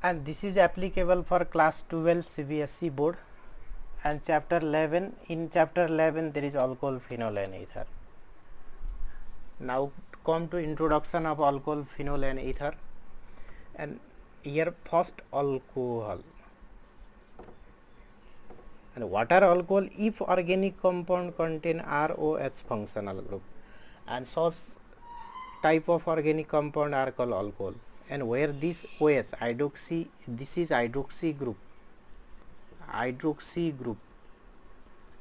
and this is applicable for class 12 CBSE board. And chapter 11, in chapter 11 there is alcohol, phenol and ether. Now come to introduction of alcohol, phenol and ether. And here first alcohol. And what are alcohol? If organic compound contain ROH functional group, and such type of organic compound are called alcohol. And where this OH hydroxy, this is hydroxy group,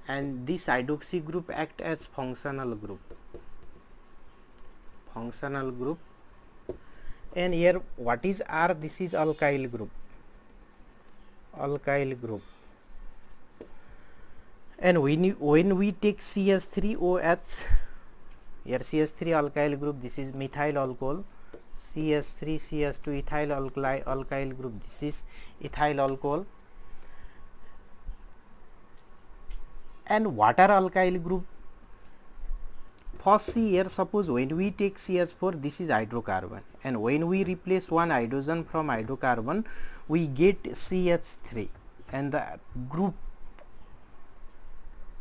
and this hydroxy group act as functional group, and here what is R? This is alkyl group, and when we take CH3OH, here CH3 alkyl group, this is methyl alcohol, CH3 CH2 ethyl alkyl group, this is ethyl alcohol. And what are alkyl group? First see here, suppose when we take CH4, this is hydrocarbon, and when we replace one hydrogen from hydrocarbon, we get CH3, and the group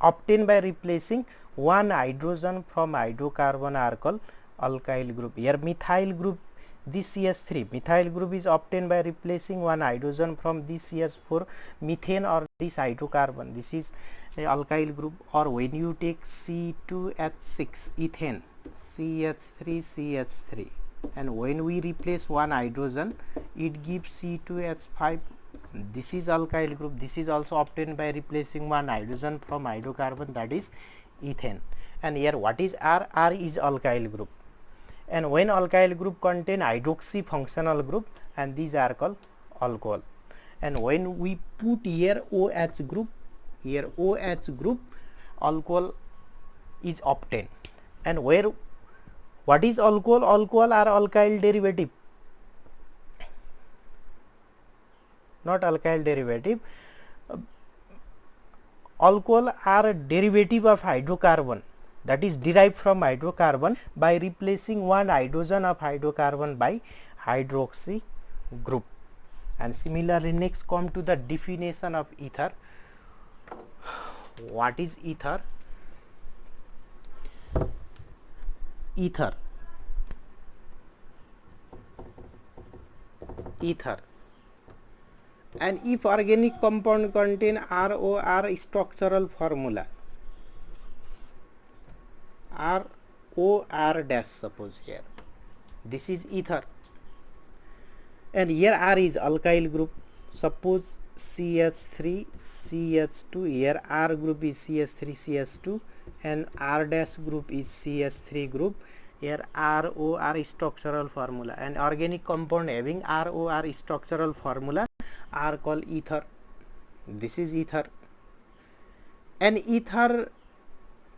obtained by replacing one hydrogen from hydrocarbon are called alkyl group. Here methyl group, this CH3 methyl group is obtained by replacing one hydrogen from this CH4 methane or this hydrocarbon, this is a alkyl group. Or when you take C2H6 ethane, CH3CH3, and when we replace one hydrogen, it gives C2H5, this is alkyl group. This is also obtained by replacing one hydrogen from hydrocarbon, that is ethane. And here what is R? R is alkyl group. And when alkyl group contain hydroxy functional group, and these are called alcohol. And when we put here OH group, alcohol is obtained. And what is alcohol? Alcohol are alkyl derivative, not alkyl derivative. Alcohol are a derivative of hydrocarbon, that is derived from hydrocarbon by replacing one hydrogen of hydrocarbon by hydroxy group. And similarly, next come to the definition of ether. What is ether? Ether, and if organic compound contain ROR structural formula, ROR dash, suppose here, this is ether, and here R is alkyl group, suppose CH3 CH2, here R group is CH3 CH2 and R dash group is CH3 group. Here ROR structural formula, and organic compound having ROR structural formula are called ether. This is ether. And ether,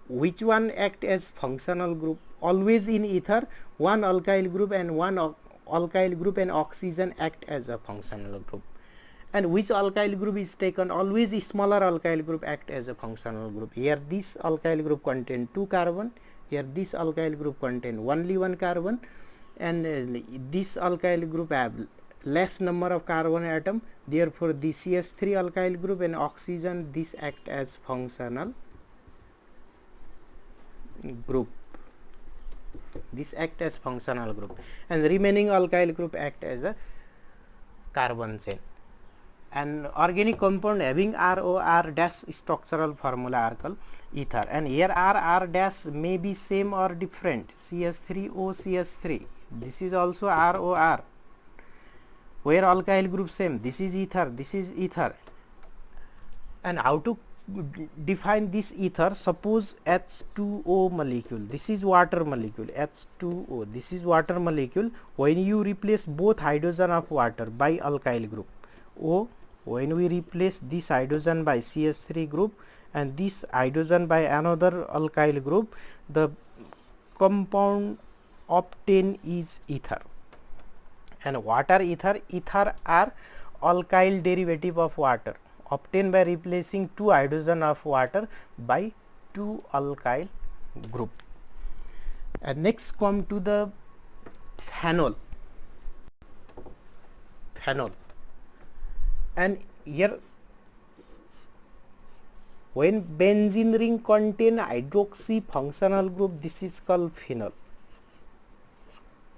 which one act as functional group? Always in ether, one alkyl group and oxygen act as a functional group. And which alkyl group is taken? Always smaller alkyl group act as a functional group. Here this alkyl group contain 2 carbon, here this alkyl group contain only 1 carbon, and this alkyl group have less number of carbon atom, therefore the CH3 alkyl group and oxygen, this act as functional group, and remaining alkyl group act as a carbon chain. And organic compound having ROR dash structural formula are called ether. And here R dash may be same or different, CH3O CH3, this is also ROR, where alkyl group same, this is ether. And how to define this ether? Suppose H2O molecule, this is water molecule, H2O, this is water molecule. When you replace both hydrogen of water by alkyl group O, when we replace this hydrogen by CH3 group and this hydrogen by another alkyl group, the compound obtained is ether. And what are ether? Ether are alkyl derivative of water obtained by replacing 2 hydrogen of water by 2 alkyl group. And next come to the phenol. And here when benzene ring contain hydroxy functional group, this is called phenol.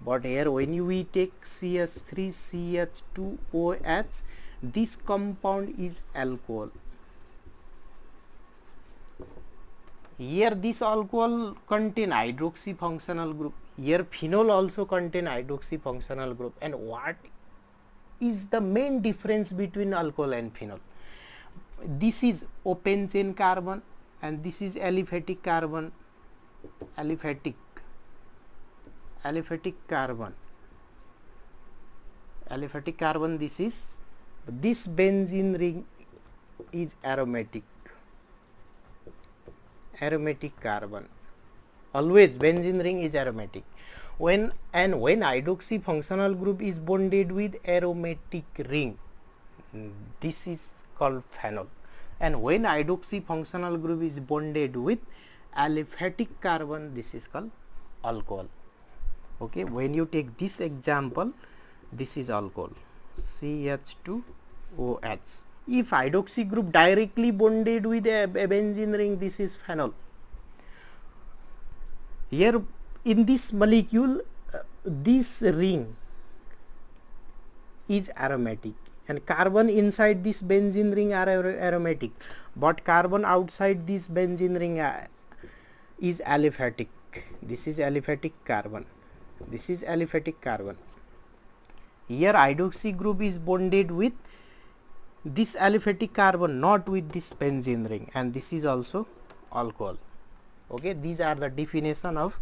But here when we take CH3CH2OH, this compound is alcohol. Here this alcohol contain hydroxy functional group. Here phenol also contain hydroxy functional group. And what is the main difference between alcohol and phenol? This is open chain carbon and this is aliphatic carbon. Aliphatic carbon, this is, this benzene ring is aromatic carbon. Always benzene ring is aromatic. When hydroxy functional group is bonded with aromatic ring, this is called phenol. And when hydroxy functional group is bonded with aliphatic carbon, this is called alcohol. Okay, when you take this example, this is alcohol, CH2OH. If hydroxy group directly bonded with a benzene ring, this is phenol. Here in this molecule, this ring is aromatic and carbon inside this benzene ring are aromatic, but carbon outside this benzene ring is aliphatic. This is aliphatic carbon. This is aliphatic carbon. Here hydroxy group is bonded with this aliphatic carbon, not with this benzene ring, and this is also alcohol. Okay, these are the definition of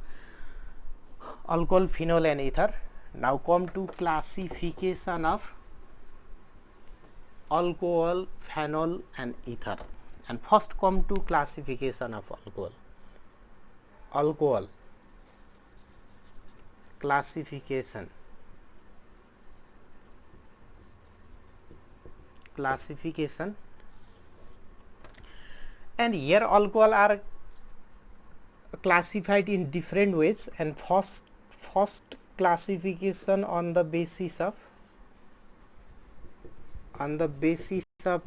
alcohol, phenol and ether. Now come to classification of alcohol, phenol and ether. And first come to classification of alcohol. Alcohol classification. And here alcohol are classified in different ways, and first classification on the basis of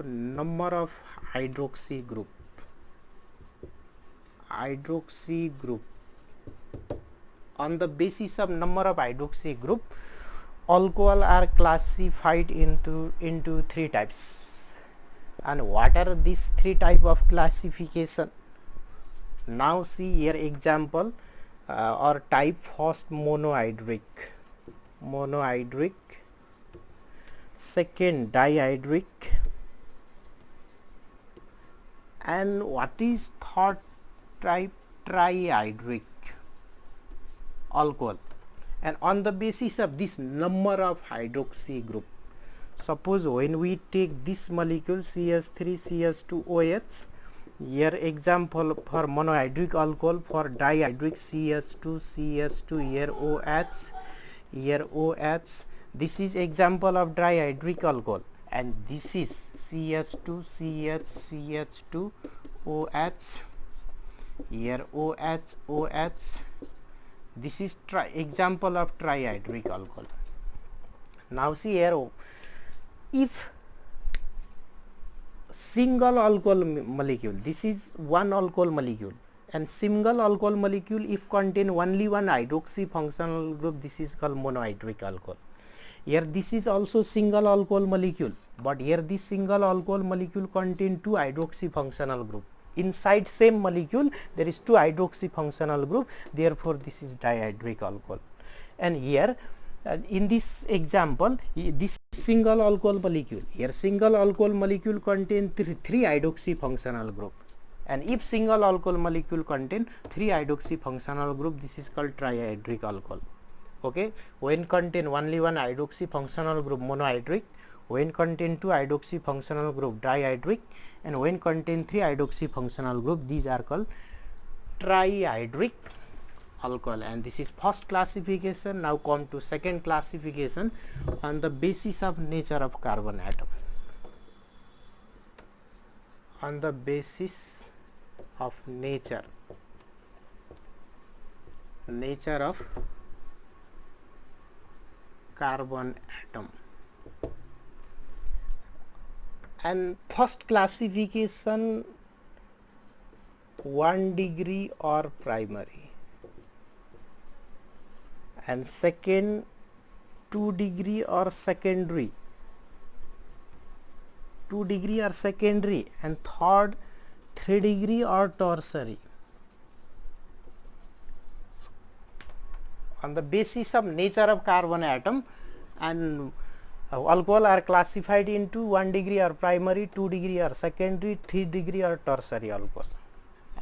number of hydroxy group. On the basis of number of hydroxy group, alcohol are classified into three types. And what are these three type of classification? Now see here example or type. First monohydric, second dihydric, and what is third type? Trihydric alcohol. And on the basis of this number of hydroxy group, suppose when we take this molecule CH3CH2OH, here example for monohydric alcohol, for dihydric CH2CH2, here OH, this is example of dihydric alcohol, and this is CH2CH2OH, here OH, this is example of trihydric alcohol. Now see here, if single alcohol molecule, this is one alcohol molecule, and single alcohol molecule if contain only one hydroxy functional group, this is called monohydric alcohol. Here this is also single alcohol molecule, but here this single alcohol molecule contain two hydroxy functional group. Inside same molecule there is two hydroxy functional group, therefore this is dihydric alcohol. And here in this example, this single alcohol molecule, here single alcohol molecule contain three hydroxy functional group, and if single alcohol molecule contain three hydroxy functional group, this is called trihydric alcohol. Okay, when contain only one hydroxy functional group, monohydric, when contain two hydroxy functional group, dihydric, and when contain three hydroxy functional group, these are called trihydric alcohol. And this is first classification. Now come to second classification on the basis of nature of carbon atom. On the basis of nature of carbon atom. And first classification 1 degree or primary, and second 2 degree or secondary, 2 degree or secondary, and third 3 degree or tertiary. On the basis of nature of carbon atom, and alcohol are classified into 1 degree or primary, 2 degree or secondary, 3 degree or tertiary alcohol.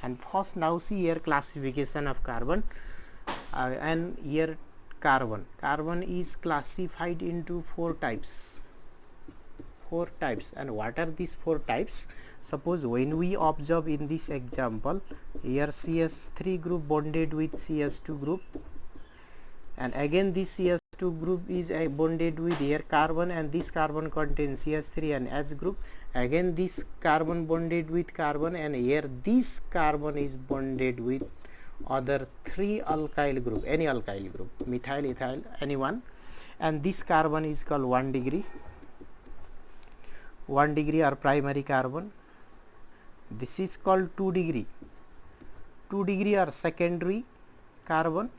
And first now see here classification of carbon, and here carbon is classified into 4 types. And what are these 4 types? Suppose when we observe in this example, here CS3 group bonded with CS2 group, and again this CS2 group is bonded with here carbon, and this carbon contains CS3 and H group. Again this carbon bonded with carbon, and here this carbon is bonded with other 3 alkyl group, any alkyl group, methyl, ethyl, any one, and this carbon is called 1 degree. 1 degree or primary carbon. This is called 2 degree. 2 degree or secondary carbon.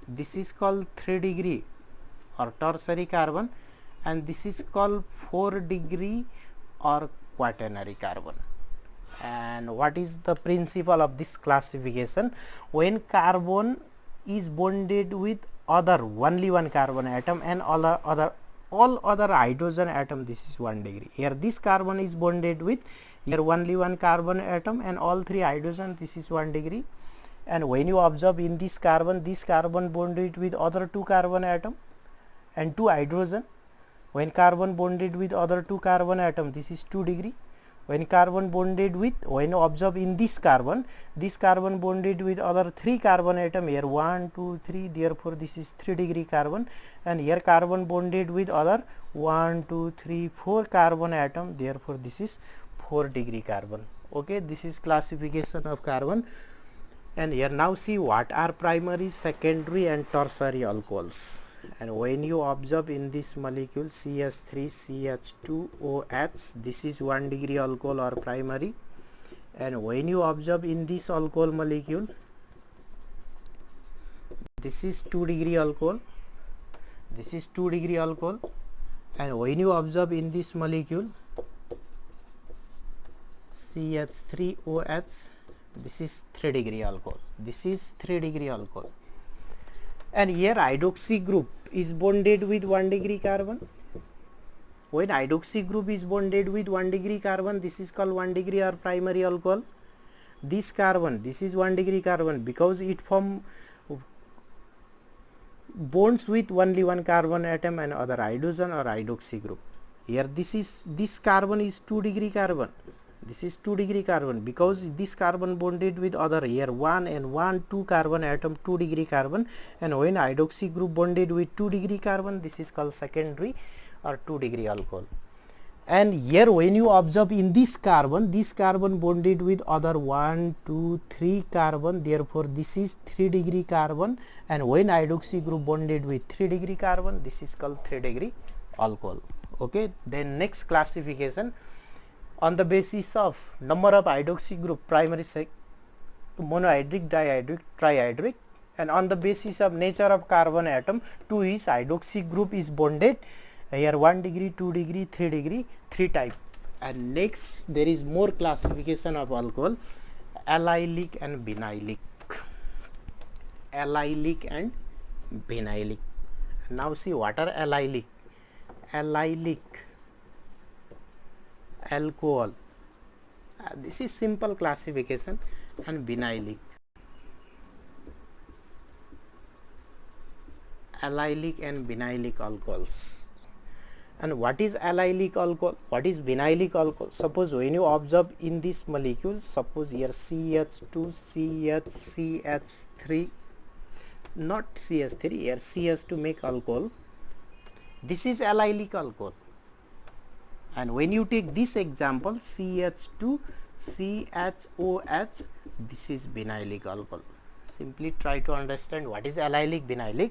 This is called 3 degree or tertiary carbon, and this is called 4 degree or quaternary carbon. And what is the principle of this classification? When carbon is bonded with only one carbon atom and all other hydrogen atom, this is 1 degree. Here this carbon is bonded with here only one carbon atom and all 3 hydrogen, this is 1 degree. And when you observe in this carbon bonded with other 2 carbon atom and 2 hydrogen. When carbon bonded with other 2 carbon atom, this is 2 degree. When you observe in this carbon bonded with other 3 carbon atom, here 1, 2, 3, therefore this is 3 degree carbon. And here carbon bonded with other 1, 2, 3, 4 carbon atom, therefore this is 4 degree carbon. Okay, this is classification of carbon. And here now see what are primary, secondary and tertiary alcohols. And when you observe in this molecule CH3CH2OH, this is 1 degree alcohol or primary. And when you observe in this alcohol molecule, this is 2 degree alcohol, this is 2 degree alcohol. And when you observe in this molecule CH3OH, this is 3 degree alcohol, this is 3 degree alcohol. And here hydroxy group is bonded with 1 degree carbon. When hydroxy group is bonded with 1 degree carbon, this is called 1 degree or primary alcohol. This carbon, this is 1 degree carbon because it form bonds with only one carbon atom and other hydrogen or hydroxy group. Here this carbon is 2 degree carbon. This is 2 degree carbon because this carbon bonded with other here 2 carbon atom, 2 degree carbon. And when hydroxy group bonded with 2 degree carbon, this is called secondary or 2 degree alcohol. And here when you observe in this carbon bonded with other 1, 2, 3 carbon, therefore this is 3 degree carbon. And when hydroxy group bonded with 3 degree carbon, this is called 3 degree alcohol. Okay, then next classification on the basis of number of hydroxy group, primary, monohydric, dihydric, trihydric, and on the basis of nature of carbon atom, to each hydroxy group is bonded. Here 1 degree, 2 degree, 3 degree, 3 type. And next there is more classification of alcohol, allylic and vinylic. Allylic and vinylic. Now see what are allylic. Allylic alcohol, this is simple classification. And vinylic, allylic and vinylic alcohols. And what is allylic alcohol, what is vinylic alcohol? Suppose when you observe in this molecule, suppose here CH2 CH3, not CH3, here CH to make alcohol, this is allylic alcohol. And when you take this example CH2 CHOH, this is vinylic alcohol. Simply try to understand what is allylic, vinylic.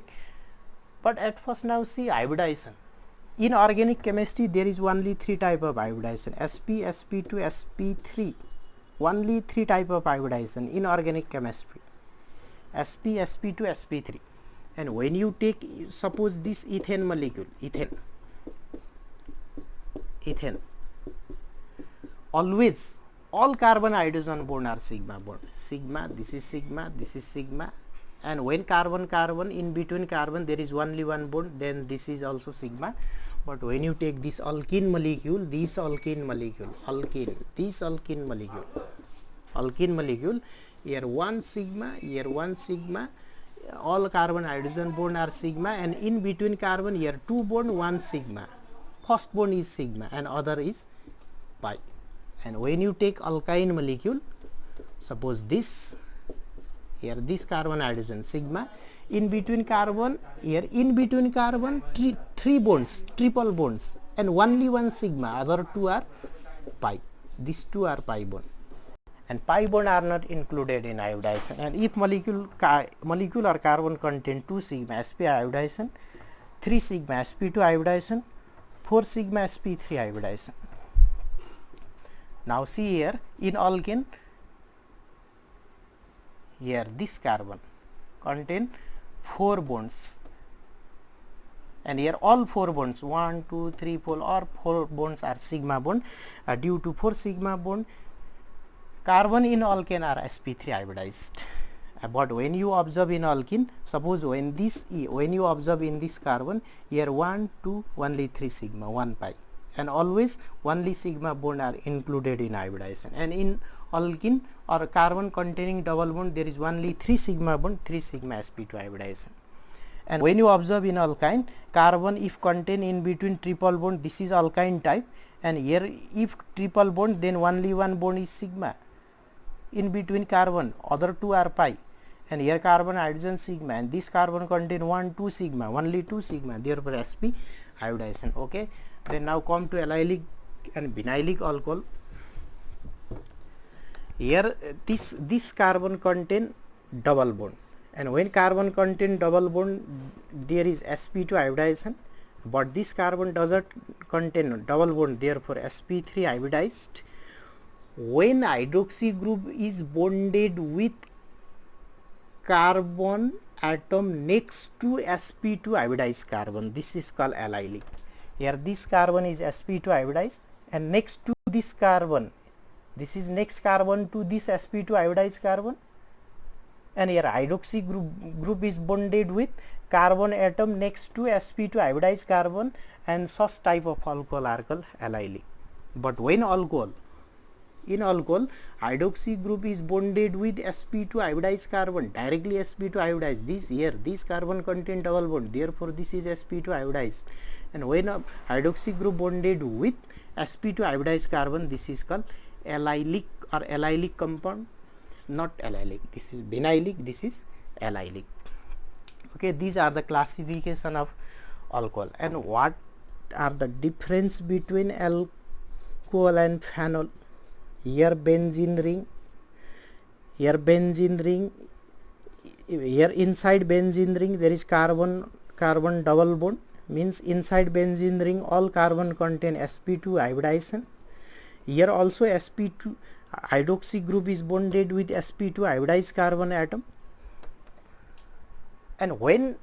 But at first now see iodization. In organic chemistry there is only 3 type of iodization: sp, sp2, sp3. Only 3 type of iodization in organic chemistry: sp, sp2, sp3. And when you take, suppose this ethane molecule, ethane, always all carbon hydrogen bond are sigma bond. Sigma, this is sigma, this is sigma, and when carbon in between carbon there is only one bond, then this is also sigma. But when you take this alkene molecule, alkene molecule, here one sigma, all carbon hydrogen bond are sigma, and in between carbon here 2 bond, 1 sigma. First bond is sigma and other is pi. And when you take alkyne molecule, suppose this, here this carbon hydrogen sigma, in between carbon, here in between carbon 3 bonds, triple bonds, and only 1 sigma, other 2 are pi. These 2 are pi bond, and pi bond are not included in iodization. And if molecule or carbon contain 2 sigma sp iodization, 3 sigma sp2 iodization, 4 sigma sp3 iodization. Now see here, in alkane, here this carbon contain 4 bonds, and here all 4 bonds, 1, 2, 3, 4, or 4 bonds are sigma bond. Due to 4 sigma bond, carbon in alkane are sp3 iodized. But when you observe in alkene, suppose when you observe in this carbon, here 1, 2, only 3 sigma, 1 pi, and always only sigma bond are included in iodization. And in alkene or carbon containing double bond, there is only 3 sigma bond, 3 sigma sp2 iodization. And when you observe in alkyne, carbon if contain in between triple bond, this is alkyne type, and here if triple bond, then only 1 bond is sigma, in between carbon other 2 are pi, and here carbon hydrogen sigma, and this carbon contain 1, 2 sigma, only 2 sigma, therefore sp iodization. Okay, then now come to allylic and vinylic alcohol. Here this carbon contain double bond, and when carbon contain double bond, there is sp2 iodization, but this carbon doesn't contain double bond, therefore sp3 iodized. When hydroxy group is bonded with carbon atom next to sp2 iodized carbon, this is called allylic. Here this carbon is sp2 iodized, and next to this carbon, this is next carbon to this sp2 iodized carbon, and here hydroxy group is bonded with carbon atom next to sp2 iodized carbon, and such type of alcohol are called allylic. But when in alcohol, hydroxy group is bonded with sp2 iodized carbon, directly sp2 iodized. This carbon contain double bond, therefore this is sp2 iodized. And when a hydroxy group bonded with sp2 iodized carbon, this is called allylic or allylic compound. It's not allylic, this is vinylic, this is allylic. Okay, these are the classification of alcohol. And what are the difference between alcohol and phenol? Here benzene ring, here inside benzene ring there is carbon double bond, means inside benzene ring all carbon contain sp2 iodization. Here also sp2 hydroxy group is bonded with sp2 iodized carbon atom, and when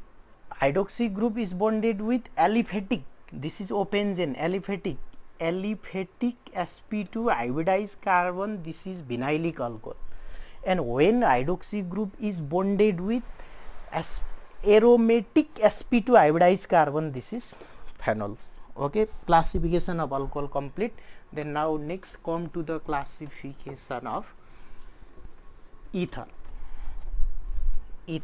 hydroxy group is bonded with aliphatic, this is open chain aliphatic sp2 iodized carbon, this is vinylic alcohol. And when hydroxy group is bonded with aromatic sp2 iodized carbon, this is phenol. Okay, classification of alcohol complete. Then now next come to the classification of ether. In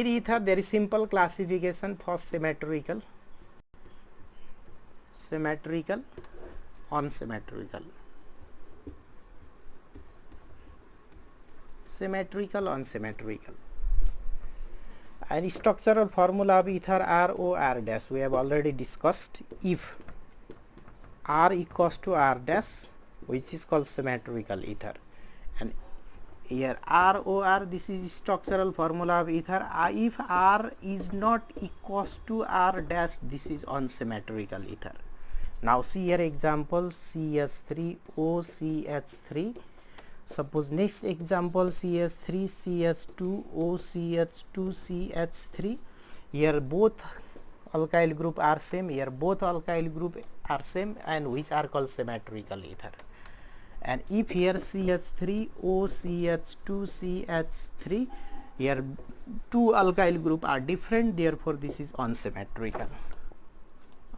ether there is simple classification. First symmetrical, unsymmetrical, unsymmetrical. And structural formula of ether ROR dash we have already discussed. If R equals to R dash, which is called symmetrical ether, and here ROR, this is structural formula of ether. If R is not equals to R dash, this is unsymmetrical ether. Now see here example CH3 OCH3. Suppose next example CH3 CH2 OCH2 CH3. Here both alkyl group are same, here both alkyl group are same, and which are called symmetrical ether. And if here CH3 OCH2 CH3, here two alkyl group are different, therefore this is unsymmetrical.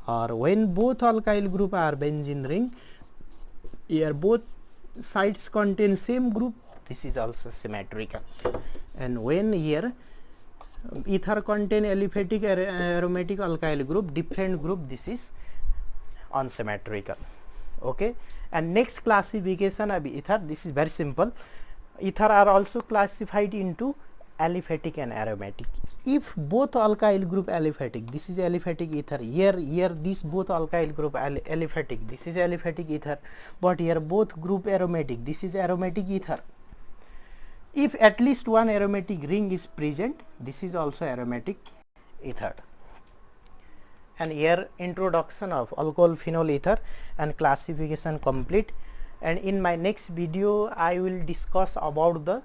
Or when both alkyl group are benzene ring, here both sides contain same group, this is also symmetrical. And when here ether contain aliphatic aromatic alkyl group, different group, this is unsymmetrical. Okay. And next classification of ether, this is very simple. Ether are also classified into aliphatic and aromatic. If both alkyl group aliphatic, this is aliphatic ether, here this both alkyl group aliphatic, this is aliphatic ether, but here both group aromatic, this is aromatic ether. If at least one aromatic ring is present, this is also aromatic ether. And here introduction of alcohol phenol ether and classification complete. And in my next video I will discuss about the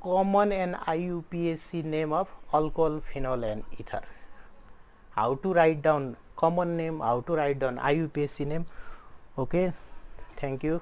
common and IUPAC name of alcohol phenol and ether, how to write down common name, how to write down IUPAC name. Okay, thank you.